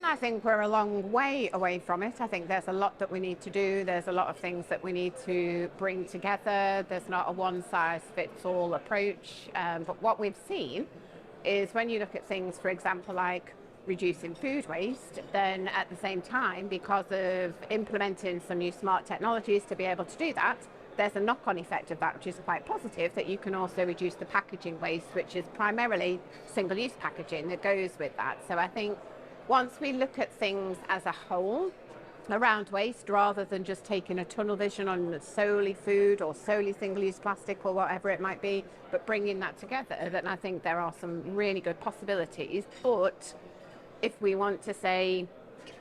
I think we're a long way away from it. I think there's a lot that we need to do. There's a lot of things that we need to bring together. There's not a one-size-fits-all approach. But what we've seen is when you look at things, for example, like reducing food waste, then at the same time, because of implementing some new smart technologies to be able to do that, there's a knock-on effect of that, which is quite positive, that you can also reduce the packaging waste, which is primarily single-use packaging that goes with that. So I think once we look at things as a whole around waste, rather than just taking a tunnel vision on solely food or solely single-use plastic or whatever it might be, but bringing that together, then I think there are some really good possibilities. But if we want to say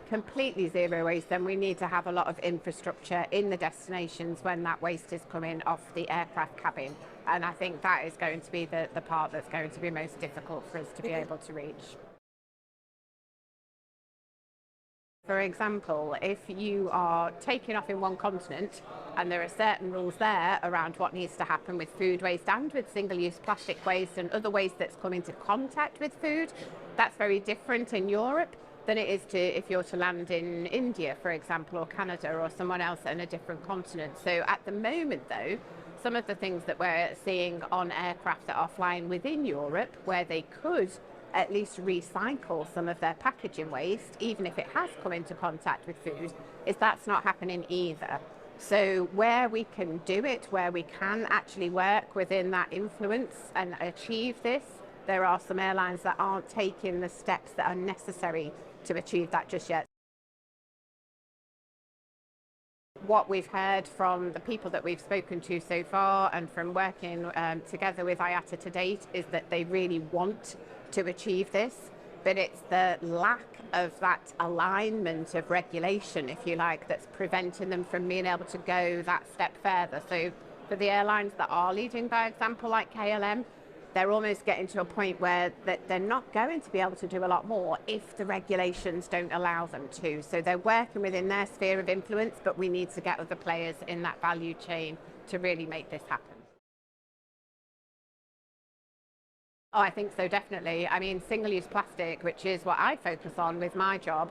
completely zero waste, then we need to have a lot of infrastructure in the destinations when that waste is coming off the aircraft cabin. And I think that is going to be the part that's going to be most difficult for us to be able to reach. For example, if you are taking off in one continent and there are certain rules there around what needs to happen with food waste and with single-use plastic waste and other waste that's come into contact with food, that's very different in Europe than it is to if you're to land in India, for example, or Canada or someone else in a different continent. So at the moment, though, some of the things that we're seeing on aircraft that are flying within Europe, where they could at least recycle some of their packaging waste, even if it has come into contact with food, is that's not happening either. So where we can do it, where we can actually work within that influence and achieve this, there are some airlines that aren't taking the steps that are necessary to achieve that just yet. What we've heard from the people that we've spoken to so far and from working together with IATA to date is that they really want to achieve this, but it's the lack of that alignment of regulation, if you like, that's preventing them from being able to go that step further. So for the airlines that are leading by example, like KLM, they're almost getting to a point where they're not going to be able to do a lot more if the regulations don't allow them to. So they're working within their sphere of influence, but we need to get other players in that value chain to really make this happen. Oh, I think so, definitely. I mean, single-use plastic, which is what I focus on with my job,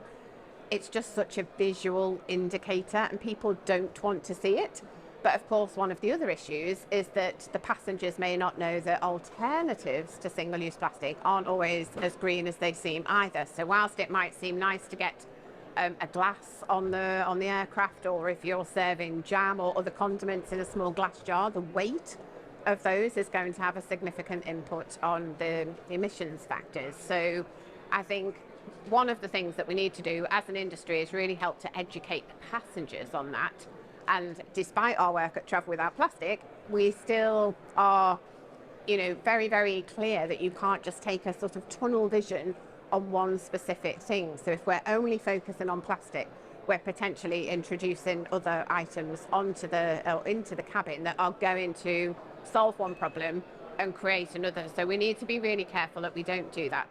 it's just such a visual indicator and people don't want to see it. But of course, one of the other issues is that the passengers may not know that alternatives to single-use plastic aren't always as green as they seem either. So whilst it might seem nice to get a glass on the aircraft, or if you're serving jam or other condiments in a small glass jar, the weight of those is going to have a significant input on the emissions factors. So I think one of the things that we need to do as an industry is really help to educate the passengers on that. And despite our work at Travel Without Plastic, we still are, very, very clear that you can't just take a sort of tunnel vision on one specific thing. So if we're only focusing on plastic, we're potentially introducing other items into the cabin that are going to solve one problem and create another. So we need to be really careful that we don't do that.